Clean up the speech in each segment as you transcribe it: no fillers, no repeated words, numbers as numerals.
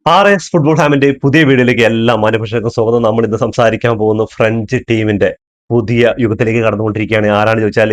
RS football ഫാമിന്റെ പുതിയ വീഡിയോയിലേക്ക് എല്ലാ മാന്യപ്രേക്ഷകർക്കും സ്വാഗതം. നമ്മൾ ഇന്ന് സംസാരിക്കാൻ പോകുന്ന ഫ്രഞ്ച് ടീമിന്റെ പുതിയ യുഗത്തിലേക്ക് കടന്നുകൊണ്ടിരിക്കുകയാണ്. ആരാണ് ചോദിച്ചാൽ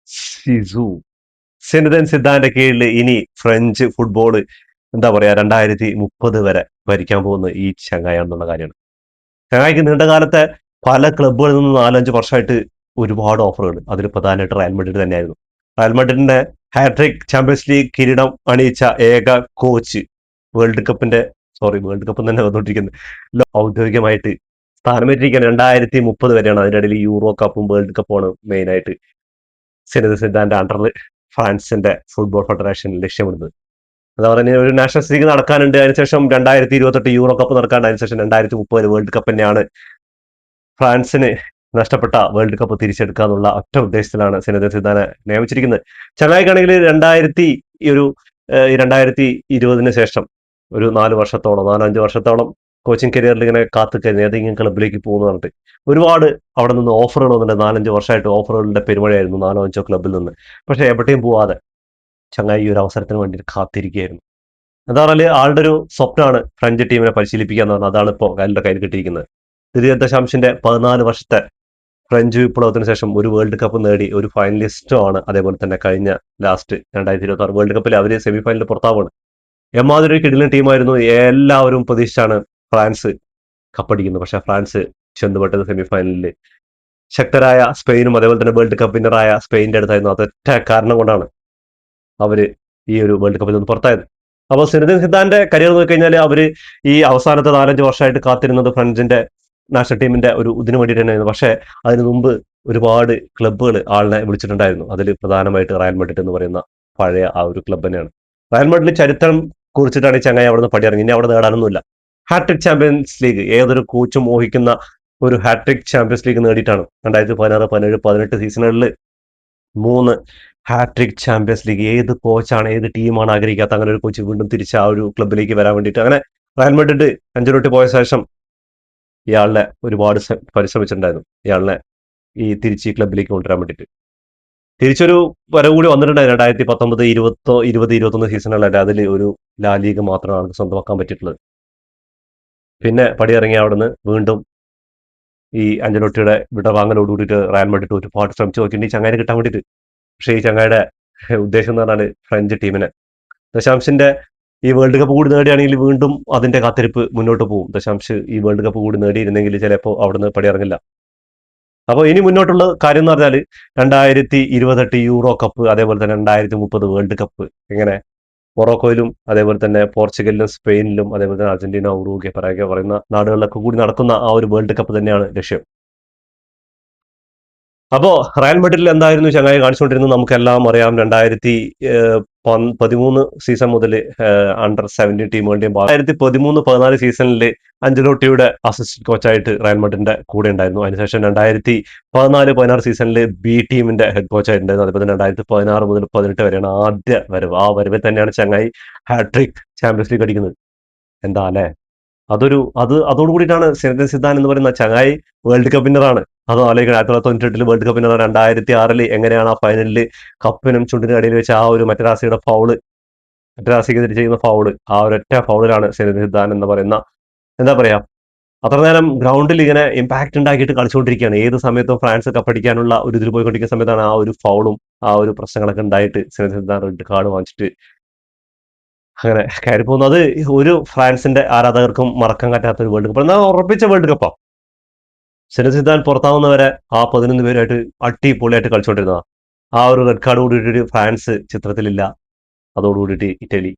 സിസു. സിനദൻ സിദ്ധാന്റെ കീഴിൽ ഇനി ഫ്രഞ്ച് ഫുട്ബോൾ എന്താ പറയാ 2030 വരെ ഭരിക്കാൻ പോകുന്ന ഈ ചങ്ങായാണെന്നുള്ള കാര്യമാണ്. ചങ്ങായിക്ക് നീണ്ട കാലത്തെ പല ക്ലബ്ബുകളിൽ നിന്ന് 4-5 വർഷമായിട്ട് ഒരുപാട് ഓഫറുകൾ. അതിൽ പ്രധാനമായിട്ട് റയൽ മഡ്രിഡ് തന്നെയായിരുന്നു. റയൽ മഡ്രിഡിന്റെ ഹാട്രിക് ചാമ്പ്യൻസ് ലീഗ് കിരീടം അണിയിച്ച ഏക കോച്ച്, വേൾഡ് കപ്പിന്റെ വേൾഡ് കപ്പ് തന്നെ വന്നുകൊണ്ടിരിക്കുന്നത് ഔദ്യോഗികമായിട്ട് സ്ഥാനമേറ്റിരിക്കുകയാണ്. 2030 വരെയാണ്. അതിന്റെ ഇടയിൽ യൂറോ കപ്പും വേൾഡ് കപ്പുമാണ് മെയിൻ ആയിട്ട് സിനദൻ സിദ്ധാന്റെ അണ്ടറിൽ ഫ്രാൻസിന്റെ ഫുട്ബോൾ ഫെഡറേഷൻ ലക്ഷ്യമിടുന്നത്. എന്താ പറയുക, ഒരു നാഷണൽസ് ലീഗ് നടക്കാനുണ്ട്, അതിനുശേഷം 2028 യൂറോ കപ്പ് നടക്കാണ്ട്, അതിനുശേഷം 2030 വേൾഡ് കപ്പ് തന്നെയാണ് ഫ്രാൻസിന് നഷ്ടപ്പെട്ട വേൾഡ് കപ്പ് തിരിച്ചെടുക്കുക എന്നുള്ള ഒറ്റ ഉദ്ദേശത്തിലാണ് സിനദൻ സിദ്ധാനെ നിയമിച്ചിരിക്കുന്നത്. ചങ്ങായിക്കാണെങ്കിൽ 2020 ശേഷം ഒരു 4-5 വർഷത്തോളം കോച്ചിങ് കരിയറിൽ ഇങ്ങനെ കാത്തുകഴിഞ്ഞ് ഏതെങ്കിലും ക്ലബിലേക്ക് പോകുന്നു പറഞ്ഞിട്ട് ഒരുപാട് അവിടെ നിന്ന് ഓഫറുകൾ വന്നിട്ടുണ്ട്. 4-5 വർഷമായിട്ട് ഓഫറുകളുടെ പെരുമഴയായിരുന്നു 4-5 ക്ലബിൽ നിന്ന്. പക്ഷെ എവിടെയും പോവാതെ ചങ്ങായി ഈ ഒരു അവസരത്തിന് വേണ്ടി കാത്തിരിക്കുകയായിരുന്നു. എന്താ പറഞ്ഞാൽ ആളുടെ ഒരു സ്വപ്നമാണ് ഫ്രഞ്ച് ടീമിനെ പരിശീലിപ്പിക്കുക എന്ന് പറഞ്ഞാൽ. അതാണ് ഇപ്പോൾ അയാളുടെ കയ്യിൽ കിട്ടിയിരിക്കുന്നത്. 14 വർഷത്തെ ഫ്രഞ്ച് വിപ്ലവത്തിന് ശേഷം ഒരു വേൾഡ് കപ്പ് നേടി ഒരു ഫൈനലിസ്റ്റും ആണ്. അതേപോലെ തന്നെ കഴിഞ്ഞ ലാസ്റ്റ് 2026 വേൾഡ് കപ്പിൽ അവർ സെമി ഫൈനലിൽ പുറത്താവാണ്. എമ്മാതിരി കിടിലൻ ടീമായിരുന്നു. എല്ലാവരും പ്രതീക്ഷിച്ചാണ് ഫ്രാൻസ് കപ്പടിക്കുന്നത്. പക്ഷെ ഫ്രാൻസ് ചെന്നുപെട്ടത് സെമിഫൈനലിൽ ശക്തരായ സ്പെയിനും അതേപോലെ തന്നെ വേൾഡ് കപ്പ് വിന്നറായ സ്പെയിന്റെ അടുത്തായിരുന്നു. അതൊറ്റ കാരണം കൊണ്ടാണ് അവര് ഈ ഒരു വേൾഡ് കപ്പിൽ നിന്ന് പുറത്തായത്. അപ്പോൾ സിനദൻ സിദ്ധാന്റെ കരിയർ നോക്കിക്കഴിഞ്ഞാൽ അവര് ഈ അവസാനത്തെ 4-5 വർഷമായിട്ട് കാത്തിരുന്നത് ഫ്രഞ്ചിന്റെ നാഷണൽ ടീമിന്റെ ഒരു ഇതിനു വേണ്ടിയിട്ട് തന്നെയായിരുന്നു. പക്ഷേ അതിനു മുമ്പ് ഒരുപാട് ക്ലബ്ബുകൾ ആളിനെ വിളിച്ചിട്ടുണ്ടായിരുന്നു. അതിൽ പ്രധാനമായിട്ട് റയൽ മഡ്രിഡ് എന്ന് പറയുന്ന പഴയ ആ ഒരു ക്ലബ് തന്നെയാണ്. റയൽ മഡ്രിഡ് ചരിത്രം കുറിച്ചിട്ടാണ് ഈ ചങ്ങായി അവിടെ നിന്ന് പടിയിറങ്ങി. ഇനി അവിടെ നേടാനൊന്നുമില്ല. ഹാട്രിക് ചാമ്പ്യൻസ് ലീഗ് ഏതൊരു കോച്ചും മോഹിക്കുന്ന ഒരു ഹാട്രിക് ചാമ്പ്യൻസ് ലീഗ് നേടിയിട്ടാണ് 2016, 17, 18 സീസണുകളിൽ 3 ഹാട്രിക് ചാമ്പ്യൻസ് ലീഗ്. ഏത് കോച്ചാണ്, ഏത് ടീമാണ് ആഗ്രഹിക്കാത്ത അങ്ങനെ ഒരു കോച്ച് വീണ്ടും തിരിച്ച് ആ ഒരു ക്ലബിലേക്ക് വരാൻ വേണ്ടിയിട്ട്? അങ്ങനെ റയൽ മഡ്രിഡ് അഞ്ചലോട്ടി പോയ ശേഷം ഇയാളെ ഒരുപാട് പരിശ്രമിച്ചിട്ടുണ്ടായിരുന്നു, ഇയാളെ ഈ തിരിച്ച് ഈ ക്ലബിലേക്ക് കൊണ്ടുവരാൻ വേണ്ടിയിട്ട്. തിരിച്ചൊരു വരവ് കൂടി വന്നിട്ടുണ്ടായിരുന്നു 2019-20 സീസണുകളിൽ. അതിൽ ഒരു ലാ ലീഗ് മാത്രമാണ് സ്വന്തമാക്കാൻ പറ്റിയിട്ടുള്ളത്. പിന്നെ പടിയിറങ്ങി അവിടുന്ന് വീണ്ടും ഈ അഞ്ചലോട്ടിയുടെ വിടവാങ്ങലോട് കൂടിയിട്ട് റയൽ മഡ്രിഡ് ഒരുപാട് ശ്രമിച്ചു നോക്കിയിട്ട് ഈ ചങ്ങായിനെ കിട്ടാൻ വേണ്ടിയിട്ട്. പക്ഷേ ഈ ചങ്ങായിയുടെ ഉദ്ദേശം എന്ന് പറഞ്ഞാൽ ഫ്രഞ്ച് ടീമിനെ ദശാംശിന്റെ ഈ വേൾഡ് കപ്പ് കൂടി നേടിയാണെങ്കിൽ വീണ്ടും അതിന്റെ കാത്തിരിപ്പ് മുന്നോട്ട് പോകും. ദശാംശ് ഈ വേൾഡ് കപ്പ് കൂടി നേടിയിരുന്നെങ്കിൽ ചിലപ്പോൾ അവിടുന്ന് പടിയിറങ്ങില്ല. അപ്പോൾ ഇനി മുന്നോട്ടുള്ള കാര്യം എന്ന് പറഞ്ഞാൽ 2028 യൂറോ കപ്പ്, അതേപോലെ തന്നെ 2030 വേൾഡ് കപ്പ്. ഇങ്ങനെ മൊറോക്കോയിലും അതേപോലെ തന്നെ പോർച്ചുഗലിലും സ്പെയിനിലും അതേപോലെ തന്നെ അർജന്റീന, ഉറുഗ്വേ, പരാഗ്വേ പറയുന്ന നാടുകളിലൊക്കെ കൂടി നടക്കുന്ന ആ ഒരു വേൾഡ് കപ്പ് തന്നെയാണ് ലക്ഷ്യം. അപ്പോ റയൽ മഡ്രിഡിൽ എന്തായിരുന്നു ചങ്ങായി കാണിച്ചുകൊണ്ടിരുന്നത് നമുക്കെല്ലാം അറിയാം. 2013 സീസൺ മുതൽ അണ്ടർ 17 ടീമുകളുടെയും 2013-14 സീസണിൽ അഞ്ചലോട്ടിയുടെ അസിസ്റ്റന്റ് കോച്ചായിട്ട് റയൽ മഡ്രിഡിന്റെ കൂടെ ഉണ്ടായിരുന്നു. അതിനുശേഷം 2014-16 സീസണിൽ ബി ടീമിന്റെ ഹെഡ് കോച്ചായിട്ടുണ്ടായിരുന്നു. അതുപോലെ തന്നെ 2016 മുതൽ 18 വരെയാണ് ആദ്യ വരവ്. ആ വരവിൽ തന്നെയാണ് ചങ്ങായി ഹാട്രിക് ചാമ്പ്യൻസ് ലീഗ് അടിക്കുന്നത്. എന്താ അല്ലെ, അതോട് കൂടിയിട്ടാണ് സിനദൻ സിദ്ധാൻ എന്ന് പറയുന്ന ചങ്ങായി വേൾഡ് കപ്പ് വിന്നറാണ്. അത് ആലോചിക്കണം. 1998 വേൾഡ് കപ്പ് വിന്നർ, 2006 എങ്ങനെയാണ് ആ ഫൈനലിൽ കപ്പിനും ചുണ്ടിനും ഇടയിൽ വെച്ച് ആ ഒരു മറ്റരാസിയുടെ ഫൗള്, മറ്റരാസിക്കെതിരെ ചെയ്യുന്ന ഫൗള്, ആ ഒരൊറ്റ ഫൗളിലാണ് സിനദൻ സിദ്ധാൻ എന്ന് പറയുന്ന എന്താ പറയാ അത്ര നേരം ഗ്രൗണ്ടിൽ ഇങ്ങനെ ഇമ്പാക്ട് ഉണ്ടാക്കിയിട്ട് കളിച്ചുകൊണ്ടിരിക്കുകയാണ്. ഏത് സമയത്തും ഫ്രാൻസ് കപ്പടിക്കാനുള്ള ഒരു ഇതിൽ പോയിക്കൊണ്ടിരിക്കുന്ന സമയത്താണ് ആ ഒരു ഫൗളും ആ ഒരു പ്രശ്നങ്ങളൊക്കെ ഉണ്ടായിട്ട് സിനദൻ സിദ്ധാൻ റെഡ് കാർഡ് വാങ്ങിച്ചിട്ട് അങ്ങനെ കയറി പോകുന്നത്. ഒരു ഫ്രാൻസിന്റെ ആരാധകർക്കും മറക്കാൻ പറ്റാത്ത ഒരു വേൾഡ് കപ്പ്, എന്നാൽ ഉറപ്പിച്ച വേൾഡ് കപ്പാണ്. സിനദൻ സിദ്ധാൻ പുറത്താവുന്നവരെ ആ 11 പേരായിട്ട് അടിപൊളിയായിട്ട് കളിച്ചുകൊണ്ടിരുന്നതാണ്. ആ ഒരു റെഡ് കാർഡ് കൂടിയിട്ട് ഫ്രാൻസ് ചിത്രത്തിലില്ല. അതോടുകൂടിയിട്ട് ഇറ്റലി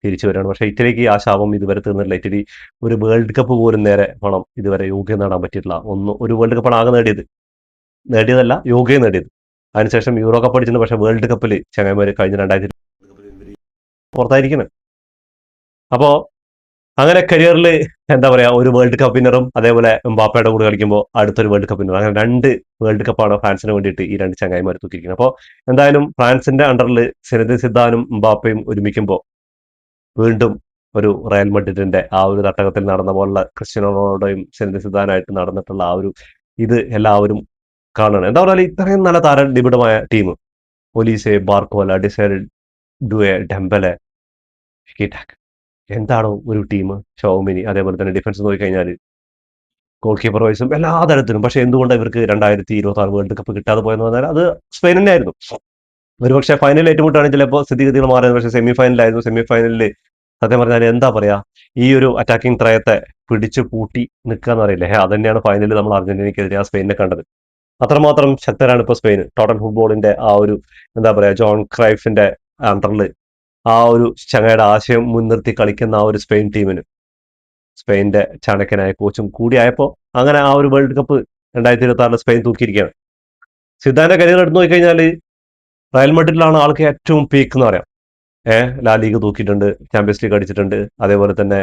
തിരിച്ചു വരികയാണ്. പക്ഷേ ഇറ്റലിക്ക് ആ ശാപം ഇതുവരെ തീർന്നിട്ടില്ല. ഇറ്റലി ഒരു വേൾഡ് കപ്പ് പോലും നേരെ പണം ഇതുവരെ യോഗ്യം നേടാൻ പറ്റിയിട്ടില്ല. ഒരു വേൾഡ് കപ്പാണ് ആകെ നേടിയതല്ല യോഗ്യം നേടിയത്. അതിനുശേഷം യൂറോ കപ്പ് അടിച്ചിട്ടുണ്ട്. പക്ഷേ വേൾഡ് കപ്പിൽ ചങ്ങായിമാർ കഴിഞ്ഞ 2000 പുറത്തായിരിക്കുന്നത്. അപ്പോൾ അങ്ങനെ കരിയറിൽ എന്താ പറയാ ഒരു വേൾഡ് കപ്പ് വിന്നറും അതേപോലെ എംബാപ്പയുടെ കൂടെ കളിക്കുമ്പോൾ അടുത്തൊരു വേൾഡ് കപ്പ് വിന്നർ, അങ്ങനെ 2 വേൾഡ് കപ്പാണ് ഫ്രാൻസിന് വേണ്ടിയിട്ട് ഈ 2 ചങ്ങായിമാർ തൂക്കിയിരിക്കുന്നത്. അപ്പോൾ എന്തായാലും ഫ്രാൻസിന്റെ അണ്ടറിൽ സിനദൻ സിദ്ധാനും എംബാപ്പയും ഒരുമിക്കുമ്പോൾ വീണ്ടും ഒരു റയൽ മഡ്രിഡിന്റെ ആ ഒരു തട്ടകത്തിൽ നടന്ന പോലുള്ള ക്രിസ്ത്യാനോ റൊണാൾഡോയും സിനദൻ സിദ്ധാനായിട്ട് നടന്നിട്ടുള്ള ആ ഒരു ഇത് എല്ലാവരും കാണുകയാണ്. എന്താ പറഞ്ഞാൽ ഇത്രയും നല്ല താരനിബിഡമായ team, Olise, Barcola, Desire, Doue, Dembele, എന്താണോ ഒരു ടീം ഷോമിനി, അതേപോലെ തന്നെ ഡിഫൻസ് നോക്കിക്കഴിഞ്ഞാൽ ഗോൾ കീപ്പർ വൈസും എല്ലാ തരത്തിലും. പക്ഷെ എന്തുകൊണ്ട് ഇവർക്ക് 2026 വേൾഡ് കപ്പ് കിട്ടാതെ പോയെന്ന് പറഞ്ഞാൽ അത് സ്പെയിൻ തന്നെയായിരുന്നു. ഒരുപക്ഷെ ഫൈനലിൽ ഏറ്റുമുട്ടുകയാണെങ്കിൽ ചിലപ്പോൾ സ്ഥിതിഗതികൾ മാറിയത്. പക്ഷേ സെമി ഫൈനലായിരുന്നു. സെമി ഫൈനലിൽ സത്യം പറഞ്ഞാൽ എന്താ പറയാ, ഈ ഒരു അറ്റാക്കിംഗ് ത്രയത്തെ പിടിച്ചു പൂട്ടി നിൽക്കുക എന്ന് പറയില്ലേ, അതന്നെയാണ് ഫൈനലിൽ നമ്മൾ അർജന്റീനയ്ക്കെതിരെ ആ സ്പെയിനെ കണ്ടത്. അത്രമാത്രം ശക്തരാണ് ഇപ്പോൾ സ്പെയിൻ. ടോട്ടൽ ഫുട്ബോളിന്റെ ആ ഒരു എന്താ പറയാ, ജോൺ ക്രൈഫിന്റെ അണ്ടറിൽ ആ ഒരു ചങ്ങയുടെ ആശയം മുൻനിർത്തി കളിക്കുന്ന ആ ഒരു സ്പെയിൻ ടീമിന് സ്പെയിന്റെ ചാണക്യനായ കോച്ചും കൂടിയായപ്പോൾ അങ്ങനെ ആ ഒരു വേൾഡ് കപ്പ് 2026 സ്പെയിൻ തൂക്കിയിരിക്കുകയാണ്. സിദാന്റെ കരിയർ എടുത്തു നോക്കിക്കഴിഞ്ഞാൽ റയൽ മഡ്രിഡിലാണ് ആൾക്ക് ഏറ്റവും പീക്ക് എന്ന് പറയാം. ലാ ലീഗ് തൂക്കിയിട്ടുണ്ട്, ചാമ്പ്യൻസ് ലീഗ് അടിച്ചിട്ടുണ്ട്, അതേപോലെ തന്നെ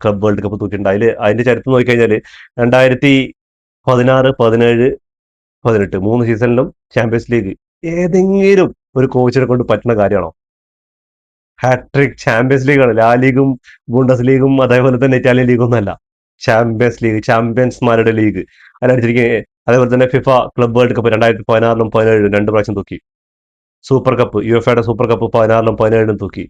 ക്ലബ് വേൾഡ് കപ്പ് തൂക്കിയിട്ടുണ്ട്. അതിന്റെ ചരിത്രം നോക്കിക്കഴിഞ്ഞാൽ 2016, 17, 18 3 സീസണിലും ചാമ്പ്യൻസ് ലീഗ് ഏതെങ്കിലും ഒരു കോച്ചിനെ കൊണ്ട് പറ്റുന്ന കാര്യമാണോ? ഹാട്രിക് ചാമ്പ്യൻസ് ലീഗാണ്. ലാ ലീഗും ബുണ്ടസ് ലീഗും അതേപോലെ തന്നെ ഇറ്റാലിയൻ ലീഗും ഒന്നല്ല, ചാമ്പ്യൻസ് ലീഗ്, ചാമ്പ്യൻസ്മാരുടെ ലീഗ് അതിലടിച്ചിരിക്കുക. അതേപോലെ തന്നെ ഫിഫ ക്ലബ് വേൾഡ് കപ്പ് 2016 17 2 പ്രാവശ്യം തൂക്കി. സൂപ്പർ കപ്പ്, യുഎഫയുടെ സൂപ്പർ കപ്പ് 16 17 തൂക്കി.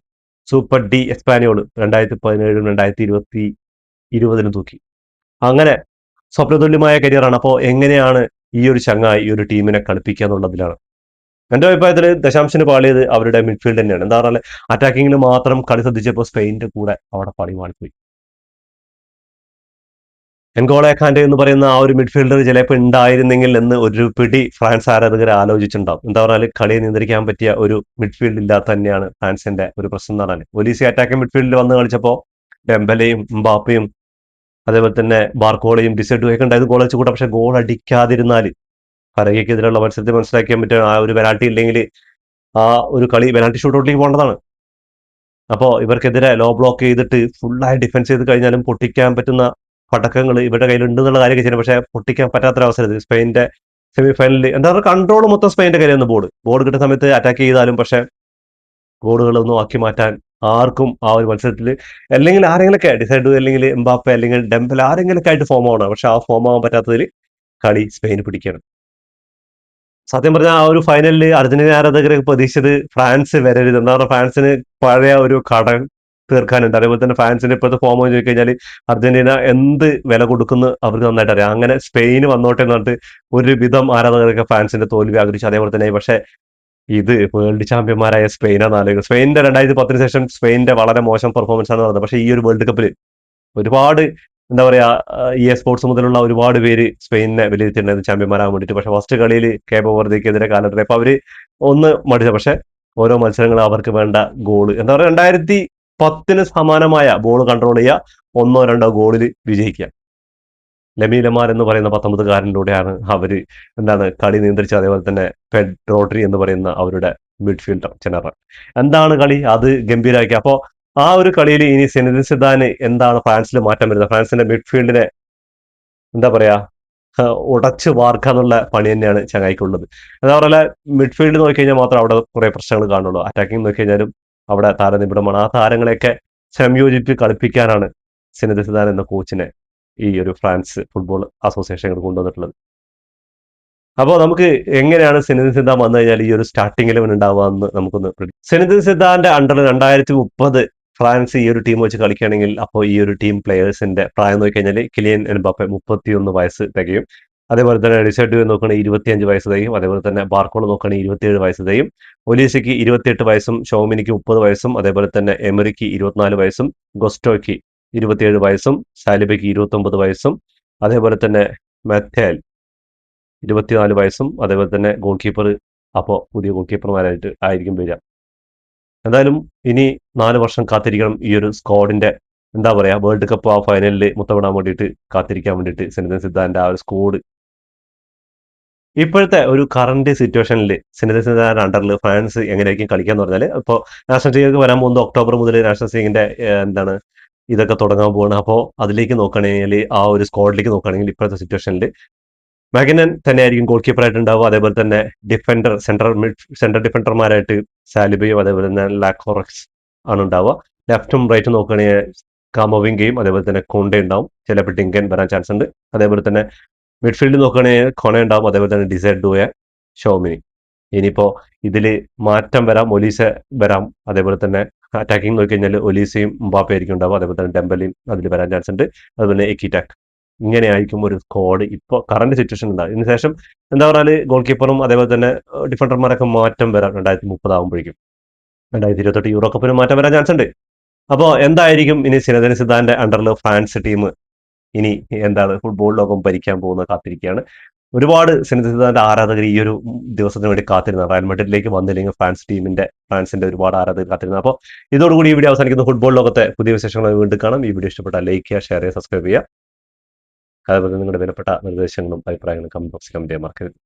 സൂപ്പർ ഡി എസ്പാനിയോൾ 2017 2020 തൂക്കി. അങ്ങനെ സ്വപ്നതുല്യമായ കരിയറാണ്. അപ്പോൾ എങ്ങനെയാണ് ഈ ഒരു ചങ്ങായി ഈ ഒരു ടീമിനെ കളിപ്പിക്കുക എന്നുള്ളതിലാണ് എന്റെ അഭിപ്രായത്തിൽ ദശാംശന് പാളിയത് അവരുടെ മിഡ്ഫീൽഡ് തന്നെയാണ്. എന്താ പറഞ്ഞാൽ അറ്റാക്കിങ്ങിൽ മാത്രം കളി ശ്രദ്ധിച്ചപ്പോൾ സ്പെയിനിന്റെ കൂടെ അവിടെ പണി മാറിപ്പോയി. എൻഗോളെ ഖാന്റെ എന്ന് പറയുന്ന ആ ഒരു മിഡ്ഫീൽഡർ ചിലപ്പോൾ ഉണ്ടായിരുന്നെങ്കിൽ എന്ന് ഒരു പിടി ഫ്രാൻസ് ആരാധകർ ആലോചിച്ചിട്ടുണ്ടാവും. എന്താ പറഞ്ഞാൽ കളിയെ നിയന്ത്രിക്കാൻ പറ്റിയ ഒരു മിഡ്ഫീൽഡ് ഇല്ലാത്ത തന്നെയാണ് ഫ്രാൻസിന്റെ ഒരു പ്രശ്നം എന്ന് പറഞ്ഞാൽ. ഒലീസി അറ്റാക്കിംഗ് മിഡ്ഫീൽഡിൽ വന്ന് കളിച്ചപ്പോൾ ഡെംബലയും എംബാപ്പയും അതേപോലെ തന്നെ ബാർക്കോളയും ഡിസൈഡും ഉണ്ടായത് ഗോൾ വെച്ച് കൂട്ടാം. പക്ഷെ ഗോൾ അടിക്കാതിരുന്നാൽ പറയക്കെതിരെയുള്ള മത്സരത്തിൽ മനസ്സിലാക്കിയാൻ പറ്റുക ആ ഒരു പെനാൽറ്റി ഇല്ലെങ്കിൽ ആ ഒരു കളി പെനാൽറ്റി ഷൂട്ടൗട്ടിലേക്ക് പോകേണ്ടതാണ്. അപ്പോൾ ഇവർക്കെതിരെ ലോ ബ്ലോക്ക് ചെയ്തിട്ട് ഫുള്ളായി ഡിഫെൻസ് ചെയ്ത് കഴിഞ്ഞാലും പൊട്ടിക്കാൻ പറ്റുന്ന പടക്കങ്ങൾ ഇവരുടെ കയ്യിലുണ്ട് എന്നുള്ള കാര്യമൊക്കെ ചെയ്യുന്നത്. പക്ഷേ പൊട്ടിക്കാൻ പറ്റാത്തൊരവസരത്തിൽ സ്പെയിന്റെ സെമി ഫൈനലിൽ എന്താ പറയുക, കൺട്രോൾ മൊത്തം സ്പെയിന്റെ കയ്യിലൊന്ന് ബോർഡ് കിട്ടുന്ന സമയത്ത് അറ്റാക്ക് ചെയ്താലും പക്ഷേ ഗോളുകളൊന്നും ആക്കി മാറ്റാൻ ആർക്കും ആ ഒരു മത്സരത്തിൽ അല്ലെങ്കിൽ ആരെങ്കിലൊക്കെ ഡിസൈഡ് അല്ലെങ്കിൽ എംബാപ്പെ അല്ലെങ്കിൽ ഡെംബൽ ആരെങ്കിലൊക്കെ ആയിട്ട് ഫോം ആവണം. പക്ഷെ ആ ഫോം ആവാൻ പറ്റാത്തതിൽ കളി സ്പെയിന് പിടിക്കണം. സത്യം പറഞ്ഞാൽ ആ ഒരു ഫൈനലിൽ അർജന്റീന ആരാധകരൊക്കെ പ്രതീക്ഷിച്ചത് ഫ്രാൻസ് വരരുത്. എന്താ പറയുക, ഫ്രാൻസിന് പഴയ ഒരു കടം തീർക്കാനുണ്ട്. അതേപോലെ തന്നെ ഫ്രാൻസിന്റെ ഇപ്പോഴത്തെ ഫോം എന്ന് ചോദിച്ചു കഴിഞ്ഞാൽ അർജന്റീന എന്ത് വില കൊടുക്കുന്നു അവർക്ക് നന്നായിട്ട് അറിയാം. അങ്ങനെ സ്പെയിന് വന്നോട്ടെ എന്ന് പറഞ്ഞിട്ട് ഒരുവിധം ആരാധകരൊക്കെ ഫ്രാൻസിന്റെ തോൽവി ആഗ്രഹിച്ചു. അതേപോലെ തന്നെ പക്ഷേ ഇത് വേൾഡ് ചാമ്പ്യന്മാരായ സ്പെയിനാണ് ആലോചിക്കുന്നത്. സ്പെയിനിന്റെ 2010 ശേഷം സ്പെയിനിന്റെ വളരെ മോശം പെർഫോമൻസ് ആണ് പറഞ്ഞത്. പക്ഷേ ഈ ഒരു വേൾഡ് കപ്പിൽ ഒരുപാട് എന്താ പറയാ, ഈ സ്പോർട്സ് മുതലുള്ള ഒരുപാട് പേര് സ്പെയിനിനെ വിലയിരുത്തിയിട്ടുണ്ടായിരുന്നു ചാമ്പ്യന്മാരാകാൻ വേണ്ടിയിട്ട്. പക്ഷെ ഫസ്റ്റ് കളിയിൽ കേബോ വെർദെക്കെതിരെ കാലത്ത് അപ്പൊ അവര് ഒന്ന് മടിച്ച. പക്ഷെ ഓരോ മത്സരങ്ങളും അവർക്ക് വേണ്ട ഗോള് എന്താ പറയുക, 2010 സമാനമായ ബോൾ കൺട്രോൾ ചെയ്യുക, 1-2 ഗോളിൽ വിജയിക്കുക. ലമീലമാർ എന്ന് പറയുന്ന 19കാരനിലൂടെയാണ് അവര് എന്താണ് കളി നിയന്ത്രിച്ചത്. അതേപോലെ തന്നെ റോഡ്രി എന്ന് പറയുന്ന അവരുടെ മിഡ്ഫീൽഡർ ജനറൽ എന്താണ് കളി അത് ഗംഭീരമാക്കി. അപ്പോൾ ആ ഒരു കളിയിൽ ഇനി സിനദിൻ സിദാന് എന്താണ് ഫ്രാൻസിൽ മാറ്റം വരുന്നത്, ഫ്രാൻസിന്റെ മിഡ്ഫീൽഡിനെ എന്താ പറയാ ഉടച്ച് വാർക്കുക എന്നുള്ള പണി തന്നെയാണ് ചങ്ങായിക്കുള്ളത്. എന്താ പറയുക, മിഡ്ഫീൽഡ് നോക്കിക്കഴിഞ്ഞാൽ മാത്രം അവിടെ കുറെ പ്രശ്നങ്ങൾ കാണുള്ളൂ. അറ്റാക്കിംഗ് നോക്കിക്കഴിഞ്ഞാലും അവിടെ താരനിബിഡമാണ്. ആ താരങ്ങളെയൊക്കെ സംയോജിപ്പിച്ച് കളിപ്പിക്കാനാണ് സിനദിൻ സിദാൻ എന്ന കോച്ചിനെ ഈ ഒരു ഫ്രാൻസ് ഫുട്ബോൾ അസോസിയേഷൻ കൊണ്ടുവന്നിട്ടുള്ളത്. അപ്പോൾ നമുക്ക് എങ്ങനെയാണ് സിനദിൻ സിദാൻ വന്നു കഴിഞ്ഞാൽ ഈ ഒരു സ്റ്റാർട്ടിംഗ് 11 ഉണ്ടാവുക എന്ന് നമുക്കൊന്ന് സിനദിൻ സിദാന്റെ അണ്ടർ 2030 ഫ്രാൻസ് ഈ ഒരു ടീം വെച്ച് കളിക്കുകയാണെങ്കിൽ അപ്പോൾ ഈ ഒരു ടീം പ്ലെയേഴ്സിന്റെ പ്രായം നോക്കിക്കഴിഞ്ഞാൽ കിലിയൻ എംബാപ്പെ 31 വയസ്സ് തികയും. അതേപോലെ തന്നെ ഡിസൈഡ് നോക്കുകയാണെങ്കിൽ 25 വയസ്സ് തികയും. അതേപോലെ തന്നെ ബാർക്കോള നോക്കുകയാണെങ്കിൽ 27 വയസ്സ് തികയും. ഒലീസയ്ക്ക് 28 വയസ്സും ഷോമിനിക്ക് 30 വയസ്സും അതേപോലെ തന്നെ എമറിക്ക് 24 വയസ്സും ഗൊസ്റ്റോയ്ക്ക് 27 വയസ്സും സാലിബയ്ക്ക് 29 വയസ്സും അതേപോലെ തന്നെ മെത്തേൽ 24 വയസ്സും അതേപോലെ തന്നെ ഗോൾ കീപ്പർ അപ്പോൾ പുതിയ ഗോൾ കീപ്പർമാരായിട്ട് ആയിരിക്കും വരിക. എന്തായാലും ഇനി 4 വർഷം കാത്തിരിക്കണം ഈ ഒരു സ്ക്വാഡിന്റെ എന്താ പറയാ വേൾഡ് കപ്പ് ആ ഫൈനലിൽ മുത്തമിടാൻ വേണ്ടിയിട്ട് കാത്തിരിക്കാൻ വേണ്ടിയിട്ട് സിനദിൻ സിദാന്റെ ആ ഒരു സ്ക്വാഡ്. ഇപ്പോഴത്തെ ഒരു കറന്റ് സിറ്റുവേഷനിൽ സിനദിൻ സിദാന്റെ അണ്ടറിൽ ഫ്രാൻസ് എങ്ങനെയായിരിക്കും കളിക്കാന്ന് പറഞ്ഞാൽ ഇപ്പോൾ നാഷണൽ ലീഗ് വരാൻ പോകുന്നത് ഒക്ടോബർ മുതൽ നാഷണൽ ലീഗിന്റെ എന്താണ് ഇതൊക്കെ തുടങ്ങാൻ പോവാണ്. അപ്പോൾ അതിലേക്ക് നോക്കുകയാണെങ്കിൽ ആ ഒരു സ്ക്വാഡിലേക്ക് നോക്കുകയാണെങ്കിൽ ഇപ്പോഴത്തെ സിറ്റുവേഷനിൽ മാഗിനൻ തന്നെയായിരിക്കും ഗോൾ കീപ്പറായിട്ട് ഉണ്ടാവുക. അതേപോലെ തന്നെ സെൻട്രൽ ഡിഫൻഡർമാരായിട്ട് സാലിബയും അതേപോലെ തന്നെ ലാക്കോറക്സ് ആണ് ഉണ്ടാവുക. ലെഫ്റ്റും റൈറ്റും നോക്കുകയാണെങ്കിൽ കാമോവിങ്കയും അതേപോലെ തന്നെ കോണ്ടെ ഉണ്ടാവും. ചിലപ്പോൾ ഡിങ്കൻ വരാൻ ചാൻസ് ഉണ്ട്. അതേപോലെ തന്നെ മിഡ്ഫീൽഡിൽ നോക്കുകയാണെങ്കിൽ കൊണ ഉണ്ടാവും. അതേപോലെ തന്നെ ഡിസൈഡുയ, ഷോമിനി. ഇനിയിപ്പോൾ ഇതിൽ മാറ്റം വരാം, ഒലീസ വരാം. അതേപോലെ തന്നെ അറ്റാക്കിംഗ് നോക്കി കഴിഞ്ഞാൽ ഒലീസയും മുമ്പാപ്പ ആയിരിക്കും ഉണ്ടാവും, അതേപോലെ തന്നെ ഡെമ്പലിയും അതിൽ വരാൻ ചാൻസ് ഉണ്ട്, അതുപോലെ എക്കിറ്റാക്. ഇങ്ങനെയായിരിക്കും ഒരു സ്ക്വാഡ് ഇപ്പോൾ കറന്റ് സിറ്റുവേഷൻ ഉണ്ടാകും. ഇതിനുശേഷം എന്താ പറഞ്ഞാൽ ഗോൾ കീപ്പറും അതേപോലെ തന്നെ ഡിഫൻഡർമാരൊക്കെ മാറ്റം വരാം 2030 ആകുമ്പോഴേക്കും. 2028 യൂറോ കപ്പിന് മാറ്റം വരാൻ ചാൻസ് ഉണ്ട്. അപ്പോൾ എന്തായിരിക്കും ഇനി സിനദിൻ സിദാന്റെ അണ്ടറിൽ ഫ്രാൻസ് ടീം ഇനി എന്താണ് ഫുട്ബോൾ ലോകം ഭരിക്കാൻ പോകുന്ന കാത്തിരിക്കുകയാണ്. ഒരുപാട് സിനദിൻ സിദാന്റെ ആരാധകർ ഈ ഒരു ദിവസത്തിന് വേണ്ടി കാത്തിരുന്ന, റയൽ മാഡ്രിഡിലേക്ക് വന്നില്ലെങ്കിൽ ഫ്രാൻസിന്റെ ഒരുപാട് ആരാധകർ കാത്തിരുന്നത്. അപ്പോൾ ഇതോടുകൂടി ഈ വീഡിയോ അവസാനിക്കുന്ന ഫുട്ബോൾ ലോകത്തെ പുതിയ വിശേഷങ്ങൾ വീണ്ടും കാണാം. ഈ വീഡിയോ ഇഷ്ടപ്പെട്ടാൽ ലൈക്ക് ചെയ്യുക, ഷെയർ ചെയ്യുക, സബ്സ്ക്രൈബ് ചെയ്യുക. അതുപോലെ നിങ്ങളുടെ വിലപ്പെട്ട നിർദ്ദേശങ്ങളും അഭിപ്രായങ്ങളും കമന്റ് ബോക്സിൽ കമന്റ് ചെയ്യാൻ മറക്കരുത്.